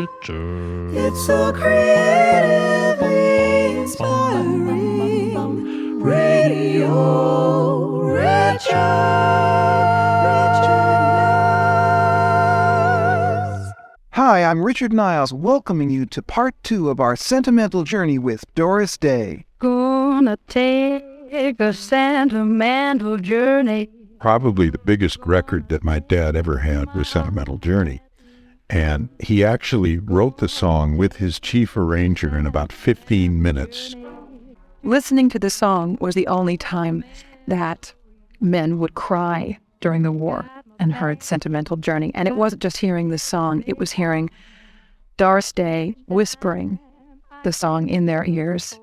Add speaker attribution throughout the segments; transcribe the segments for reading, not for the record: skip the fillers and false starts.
Speaker 1: Richard.
Speaker 2: It's so creatively inspiring. Radio Richard.
Speaker 3: Hi, I'm Richard Niles, welcoming you to part 2 of our sentimental journey with Doris Day.
Speaker 1: Gonna take a sentimental journey.
Speaker 4: Probably the biggest record that my dad ever had was Sentimental Journey. And he actually wrote the song with his chief arranger in about 15 minutes.
Speaker 5: Listening to the song was the only time that men would cry during the war and heard Sentimental Journey. And it wasn't just hearing the song, it was hearing Doris Day whispering the song in their ears,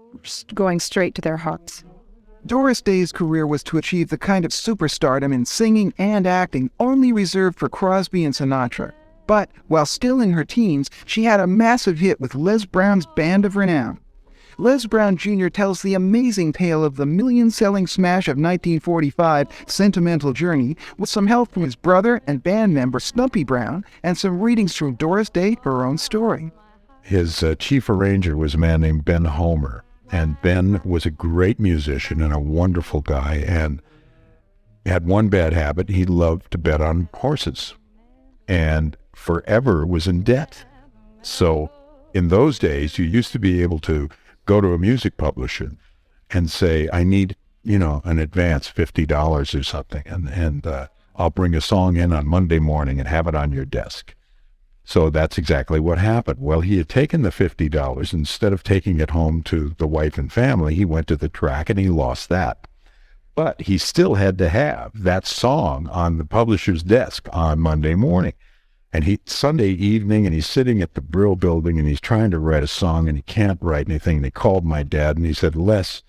Speaker 5: going straight to their hearts.
Speaker 3: Doris Day's career was to achieve the kind of superstardom in singing and acting only reserved for Crosby and Sinatra. But while still in her teens, she had a massive hit with Les Brown's Band of Renown. Les Brown Jr. tells the amazing tale of the million-selling smash of 1945, Sentimental Journey, with some help from his brother and band member Stumpy Brown, and some readings from Doris Day, her own story.
Speaker 4: His chief arranger was a man named Ben Homer. And Ben was a great musician and a wonderful guy, and had one bad habit. He loved to bet on horses and forever was in debt. So in those days, you used to be able to go to a music publisher and say, I need, an advance, $50 or something, and I'll bring a song in on Monday morning and have it on your desk. So that's exactly what happened. Well, he had taken the $50. Instead of taking it home to the wife and family, he went to the track and he lost that. But he still had to have that song on the publisher's desk on Monday morning. And Sunday evening, and he's sitting at the Brill building and he's trying to write a song and he can't write anything. And he called my dad and he said, Les,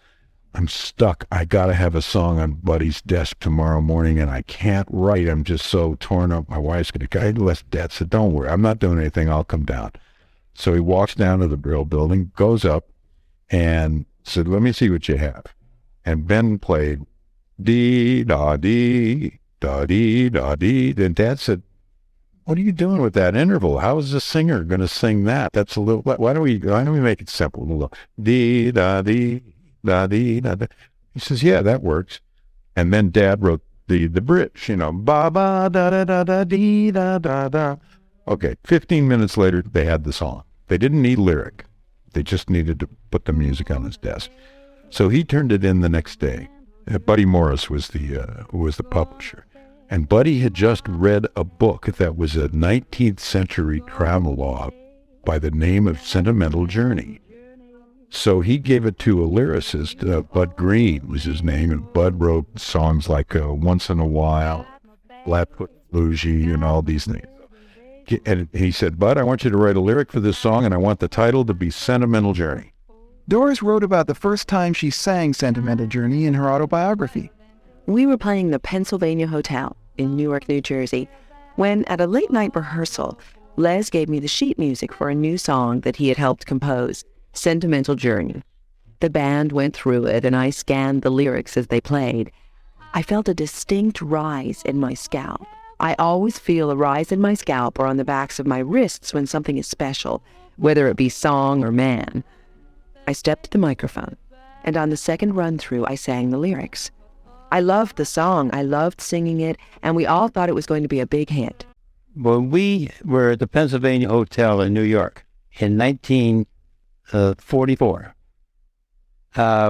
Speaker 4: I'm stuck. I got to have a song on Buddy's desk tomorrow morning, and I can't write. I'm just so torn up. My wife's going to... Dad said, don't worry. I'm not doing anything. I'll come down. So he walks down to the Brill building, goes up, and said, let me see what you have. And Ben played dee-da-dee, da-dee-da-dee. Then Dad said, what are you doing with that interval? How is the singer going to sing that? That's a little... Why don't we make it simple? A little dee-da-dee. Da-dee-da-da. He says, yeah, that works. And then Dad wrote the bridge, ba-ba-da-da-da-da-dee-da-da-da. Okay, 15 minutes later, they had the song. They didn't need lyric. They just needed to put the music on his desk. So he turned it in the next day. Buddy Morris was the publisher. And Buddy had just read a book that was a 19th century travelogue by the name of Sentimental Journey. So he gave it to a lyricist, Bud Green was his name, and Bud wrote songs like Once in a While, Flatfoot Bluesy, and all these things. And he said, Bud, I want you to write a lyric for this song, and I want the title to be Sentimental Journey.
Speaker 3: Doris wrote about the first time she sang Sentimental Journey in her autobiography.
Speaker 6: We were playing the Pennsylvania Hotel in Newark, New Jersey, when at a late-night rehearsal, Les gave me the sheet music for a new song that he had helped compose, Sentimental Journey. The band went through it, and I scanned the lyrics as they played. I felt a distinct rise in my scalp. I always feel a rise in my scalp or on the backs of my wrists when something is special, whether it be song or man. I stepped to the microphone, and on the second run-through, I sang the lyrics. I loved the song, I loved singing it, and we all thought it was going to be a big hit.
Speaker 7: When we were at the Pennsylvania Hotel in New York in 1944,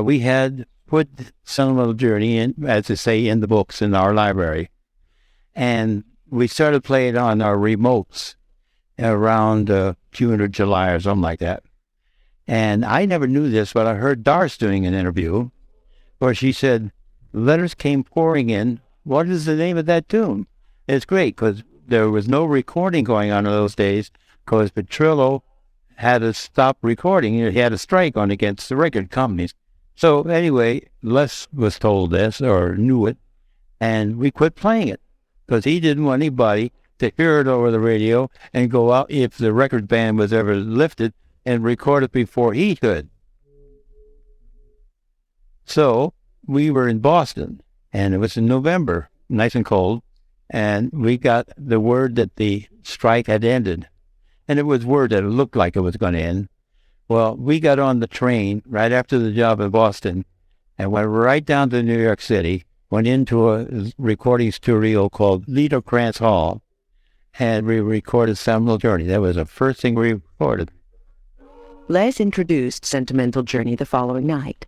Speaker 7: we had put Sentimental Journey in, as they say, in the books in our library. And we started playing on our remotes around June or July or something like that. And I never knew this, but I heard Doris doing an interview where she said, letters came pouring in. What is the name of that tune? It's great because there was no recording going on in those days because Petrillo had to stop recording. He had a strike on against the record companies. So anyway, Les was told this or knew it, and we quit playing it because he didn't want anybody to hear it over the radio and go out if the record band was ever lifted and record it before he could. So we were in Boston, and it was in November, nice and cold, and we got the word that the strike had ended. and it was word that it looked like it was going to end. Well, we got on the train right after the job in Boston and went right down to New York City, went into a recording studio called Liederkranz Hall, and we recorded Sentimental Journey. That was the first thing we recorded.
Speaker 6: Les introduced Sentimental Journey the following night.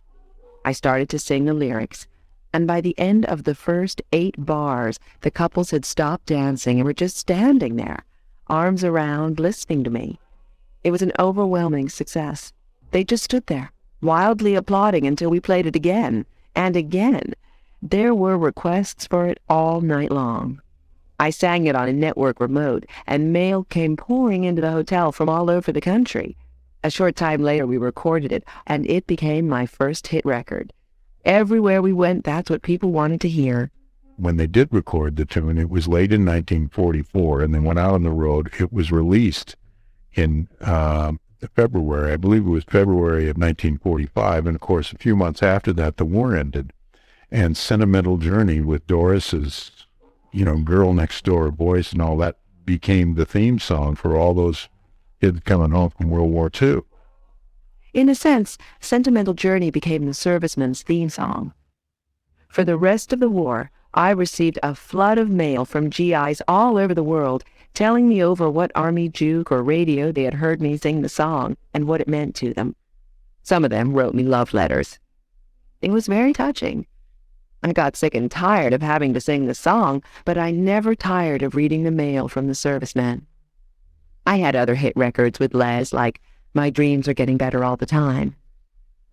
Speaker 6: I started to sing the lyrics, and by the end of the first 8 bars, the couples had stopped dancing and were just standing there, arms around, listening to me. It was an overwhelming success. They just stood there, wildly applauding until we played it again and again. There were requests for it all night long. I sang it on a network remote, and mail came pouring into the hotel from all over the country. A short time later, we recorded it, and it became my first hit record. Everywhere we went, that's what people wanted to hear.
Speaker 4: When they did record the tune, it was late in 1944, and they went out on the road. It was released in February. I believe it was February of 1945, and of course, a few months after that, the war ended. And Sentimental Journey with Doris's, girl next door voice and all that became the theme song for all those kids coming home from World War II.
Speaker 6: In a sense, Sentimental Journey became the serviceman's theme song. For the rest of the war, I received a flood of mail from GIs all over the world telling me over what army juke or radio they had heard me sing the song and what it meant to them. Some of them wrote me love letters. It was very touching. I got sick and tired of having to sing the song, but I never tired of reading the mail from the servicemen. I had other hit records with Les, like My Dreams Are Getting Better All the Time,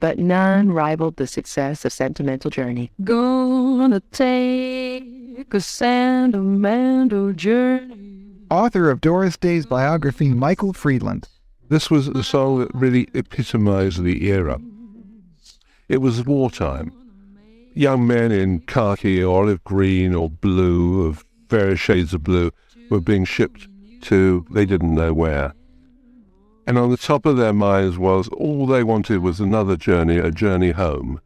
Speaker 6: but none rivaled the success of Sentimental Journey.
Speaker 1: Gonna take a sentimental journey.
Speaker 3: Author of Doris Day's biography, Michael Friedland.
Speaker 2: This was a song that really epitomized the era. It was wartime. Young men in khaki, olive green or blue, of various shades of blue, were being shipped to they didn't know where. And on the top of their minds was all they wanted was another journey, a journey home.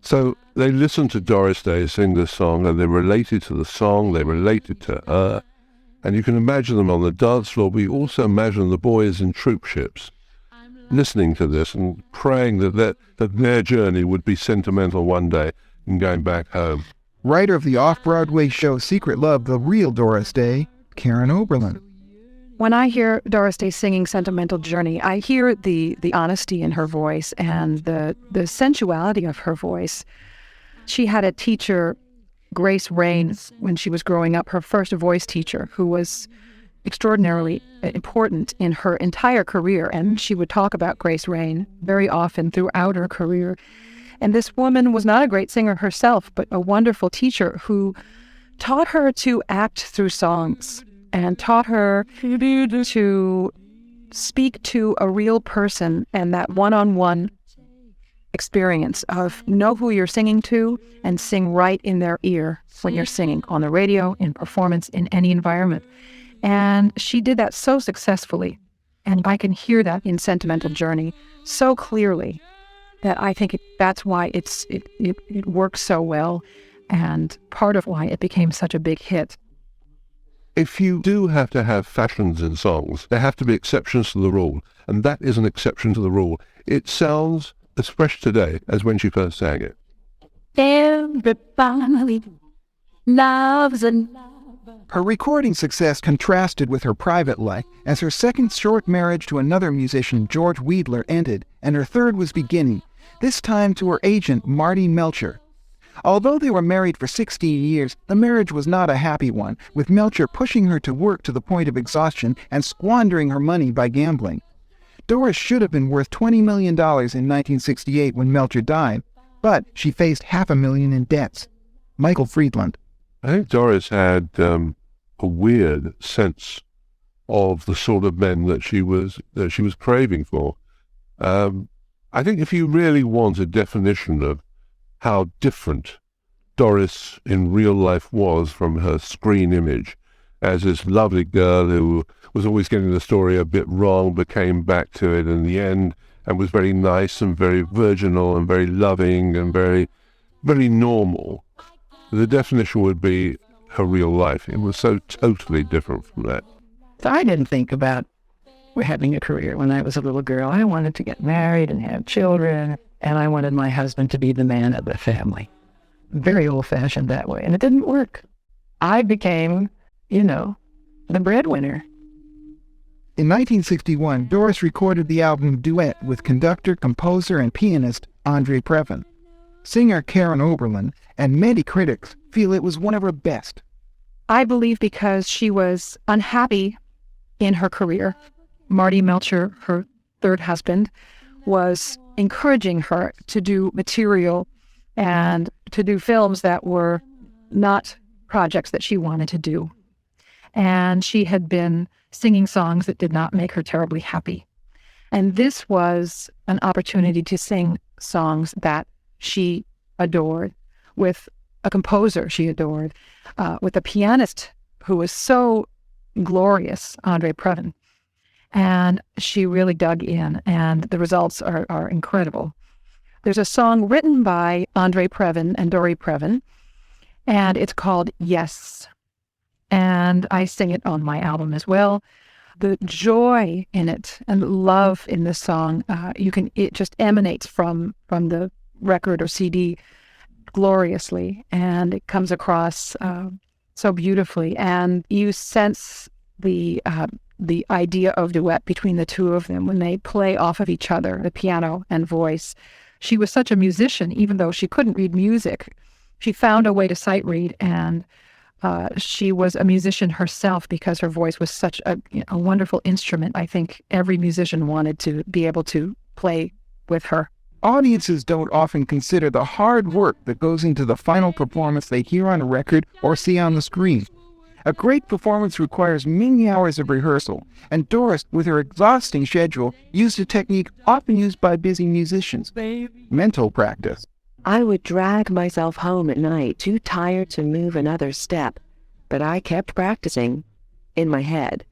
Speaker 2: So they listened to Doris Day sing this song, and they related to the song, they related to her. And you can imagine them on the dance floor, but you also imagine the boys in troop ships listening to this and praying that their journey would be sentimental one day and going back home.
Speaker 3: Writer of the off-Broadway show Secret Love, the real Doris Day, Karen Oberlin.
Speaker 5: When I hear Doris Day singing Sentimental Journey, I hear the honesty in her voice and the sensuality of her voice. She had a teacher, Grace Rain, when she was growing up, her first voice teacher, who was extraordinarily important in her entire career. And she would talk about Grace Rain very often throughout her career. And this woman was not a great singer herself, but a wonderful teacher who taught her to act through songs and taught her to speak to a real person, and that one-on-one experience of know who you're singing to and sing right in their ear when you're singing on the radio, in performance, in any environment. And she did that so successfully. And I can hear that in Sentimental Journey so clearly that I think that's why it works so well, and part of why it became such a big hit.
Speaker 2: If you do have to have fashions in songs, there have to be exceptions to the rule, and that is an exception to the rule. It sounds as fresh today as when she first sang it.
Speaker 1: Everybody loves a lover.
Speaker 3: Her recording success contrasted with her private life, as her second short marriage to another musician, George Weidler, ended, and her third was beginning, this time to her agent, Marty Melcher. Although they were married for 16 years, the marriage was not a happy one, with Melcher pushing her to work to the point of exhaustion and squandering her money by gambling. Doris should have been worth $20 million in 1968 when Melcher died, but she faced $500,000 in debts. Michael Friedland.
Speaker 2: I think Doris had a weird sense of the sort of men that she was craving for. I think if you really want a definition of how different Doris in real life was from her screen image, as this lovely girl who was always getting the story a bit wrong but came back to it in the end and was very nice and very virginal and very loving and very, very normal. The definition would be her real life. It was so totally different from that.
Speaker 1: I didn't think about
Speaker 5: having a career. When I was a little girl, I wanted to get married and have children, and I wanted my husband to be the man of the family. Very old-fashioned that way, and it didn't work. I became, the breadwinner.
Speaker 3: In 1961, Doris recorded the album Duet with conductor, composer, and pianist Andre Previn. Singer Karen Oberlin and many critics feel it was one of her best.
Speaker 5: I believe because she was unhappy in her career. Marty Melcher, her third husband, was encouraging her to do material and to do films that were not projects that she wanted to do. And she had been singing songs that did not make her terribly happy. And this was an opportunity to sing songs that she adored, with a composer she adored, with a pianist who was so glorious, Andre Previn. And she really dug in, and the results are incredible. There's a song written by Andre Previn and Doris Previn, and it's called Yes. And I sing it on my album as well. The joy in it and love in the song, it just emanates from the record or CD gloriously, and it comes across so beautifully. And you sense the idea of duet between the two of them when they play off of each other, the piano and voice. She was such a musician, even though she couldn't read music. She found a way to sight read, and she was a musician herself because her voice was such a wonderful instrument. I think every musician wanted to be able to play with her.
Speaker 3: Audiences don't often consider the hard work that goes into the final performance they hear on a record or see on the screen. A great performance requires many hours of rehearsal, and Doris, with her exhausting schedule, used a technique often used by busy musicians: mental practice.
Speaker 6: I would drag myself home at night, too tired to move another step, but I kept practicing in my head.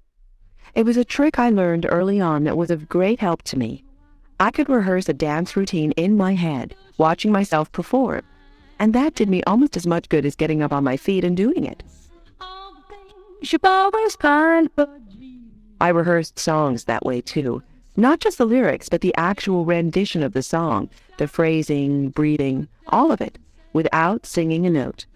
Speaker 6: It was a trick I learned early on that was of great help to me. I could rehearse a dance routine in my head, watching myself perform, and that did me almost as much good as getting up on my feet and doing it. I rehearsed songs that way too. Not just the lyrics, but the actual rendition of the song, the phrasing, breathing, all of it, without singing a note.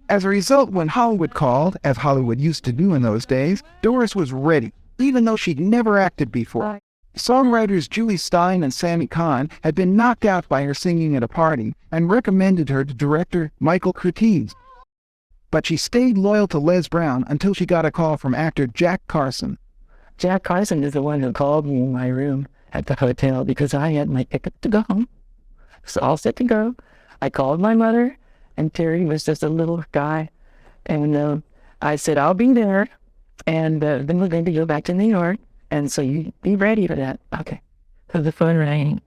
Speaker 3: As a result, when Hollywood called, as Hollywood used to do in those days, Doris was ready, even though she'd never acted before. Songwriters Julie Stein and Sammy Kahn had been knocked out by her singing at a party and recommended her to director Michael Curtiz. But she stayed loyal to Les Brown until she got a call from actor Jack Carson.
Speaker 8: Jack Carson is the one who called me in my room at the hotel because I had my ticket to go home. So all set to go. I called my mother, and Terry was just a little guy. And I said, I'll be there, and then we're going to go back to New York. And so you be ready for that. Okay. So the phone rang,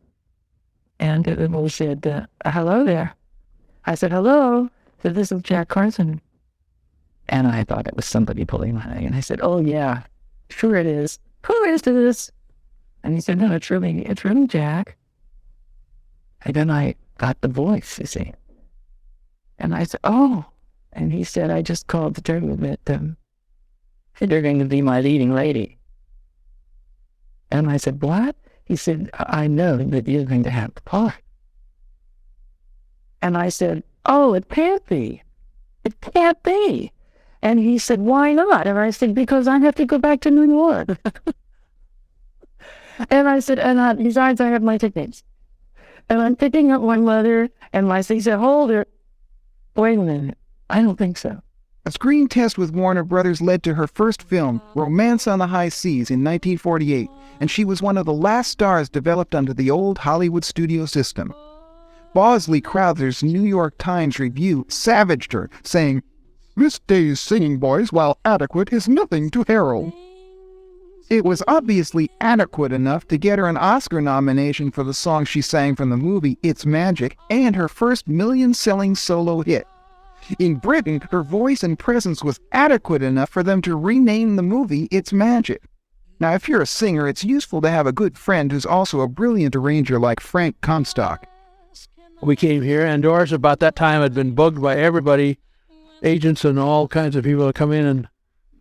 Speaker 8: and we said, hello there. I said, hello. So this is Jack Carson. And I thought it was somebody pulling my leg. And I said, oh, yeah, sure it is. Who is this? And he said, no, it's really Jack. And then I got the voice, you see. And I said, oh. And he said, I just called to tell you that you're going to be my leading lady. And I said, what? He said, I know that you're going to have the part. And I said, oh, it can't be. It can't be. And he said, why not? And I said, because I have to go back to New York. And I said, and besides, I have my tickets. And I'm picking up my mother, and he said, hold it. Wait a minute. I don't think so.
Speaker 3: A screen test with Warner Brothers led to her first film, Romance on the High Seas, in 1948, and she was one of the last stars developed under the old Hollywood studio system. Bosley Crowther's New York Times review savaged her, saying, "This day's singing voice, while adequate, is nothing to herald." It was obviously adequate enough to get her an Oscar nomination for the song she sang from the movie It's Magic, and her first million-selling solo hit. In Britain, her voice and presence was adequate enough for them to rename the movie It's Magic. Now, if you're a singer, it's useful to have a good friend who's also a brilliant arranger like Frank Comstock.
Speaker 9: We came here, and Doris, about that time, had been bugged by everybody, agents and all kinds of people to come in and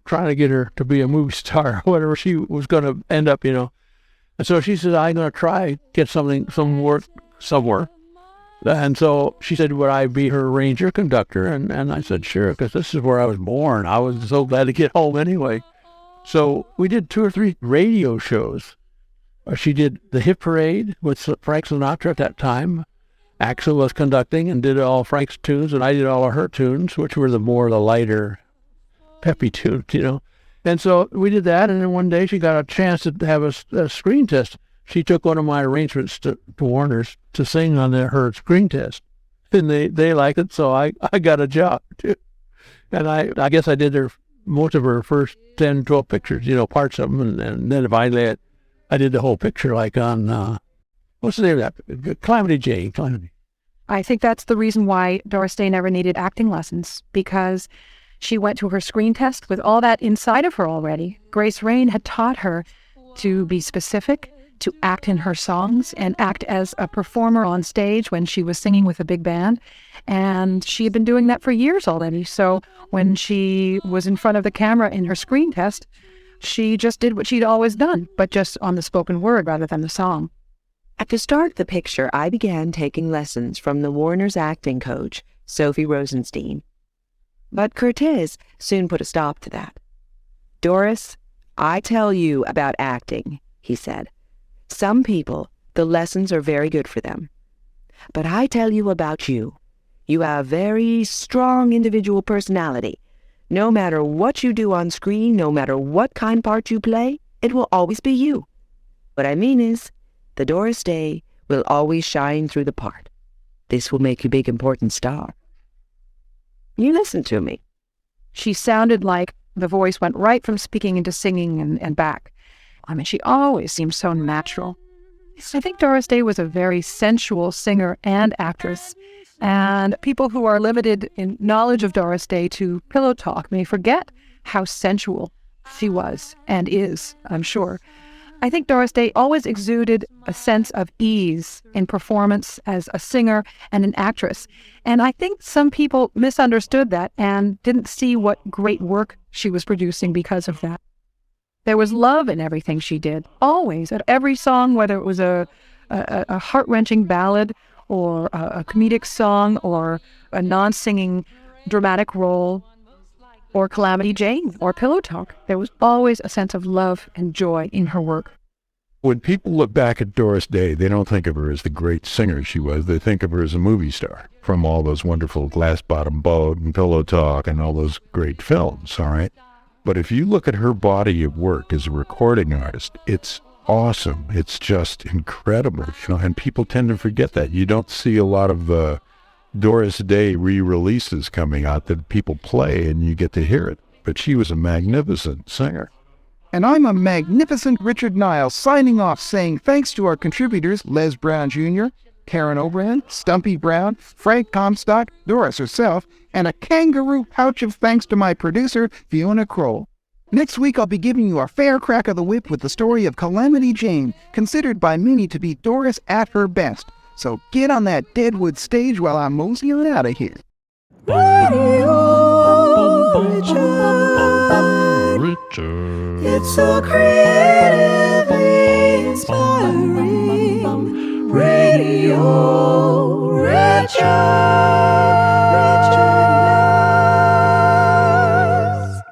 Speaker 9: trying to get her to be a movie star, whatever she was going to end up, you know. And so she said, I'm going to try get some work somewhere. And so she said, would I be her arranger conductor? And I said, sure, because this is where I was born. I was so glad to get home anyway. So we did 2 or 3 radio shows. She did the Hit Parade with Frank Sinatra at that time. Axel was conducting and did all Frank's tunes, and I did all of her tunes, which were the lighter, peppy tunes, you know. And so we did that, and then one day she got a chance to have a screen test. She took one of my arrangements to Warner's to sing on her screen test, and they liked it, so I got a job too. And I guess I did most of her first 10, 12 pictures, you know, parts of them, and then finally I did the whole picture, like on, what's the name of that? Calamity Jane.
Speaker 5: I think that's the reason why Doris Day never needed acting lessons, because she went to her screen test with all that inside of her already. Grace Rain had taught her to be specific, to act in her songs, and act as a performer on stage when she was singing with a big band. And she had been doing that for years already. So when she was in front of the camera in her screen test, she just did what she'd always done, but just on the spoken word rather than the song.
Speaker 6: At the start of the picture, I began taking lessons from the Warner's acting coach, Sophie Rosenstein. But Curtiz soon put a stop to that. Doris, I tell you about acting, he said. Some people, the lessons are very good for them. But I tell you about you. You have very strong individual personality. No matter what you do on screen, no matter what kind part you play, it will always be you. What I mean is, the Doris Day will always shine through the part. This will make you a big, important star. You listen to me.
Speaker 5: She sounded like the voice went right from speaking into singing and back. I mean, she always seemed so natural. I think Doris Day was a very sensual singer and actress, and people who are limited in knowledge of Doris Day to pillow talk may forget how sensual she was and is, I'm sure. I think Doris Day always exuded a sense of ease in performance as a singer and an actress. And I think some people misunderstood that and didn't see what great work she was producing because of that. There was love in everything she did, always, at every song, whether it was a heart-wrenching ballad or a comedic song or a non-singing dramatic role or Calamity Jane or Pillow Talk. There was always a sense of love and joy in her work.
Speaker 4: When people look back at Doris Day, they don't think of her as the great singer she was. They think of her as a movie star from all those wonderful Glass Bottom Boat and Pillow Talk and all those great films, all right? But if you look at her body of work as a recording artist, it's awesome. It's just incredible, you know, and people tend to forget that. You don't see a lot of Doris Day re-releases coming out that people play and you get to hear it. But she was a magnificent singer.
Speaker 3: And I'm a magnificent Richard Niles signing off saying thanks to our contributors Les Brown Jr., Karen O'Brien, Stumpy Brown, Frank Comstock, Doris herself, and a kangaroo pouch of thanks to my producer, Fiona Kroll. Next week I'll be giving you a fair crack of the whip with the story of Calamity Jane, considered by many to be Doris at her best. So get on that Deadwood stage while I'm moseying out of here.
Speaker 1: Richard. It's so creatively inspiring. Radio Richard.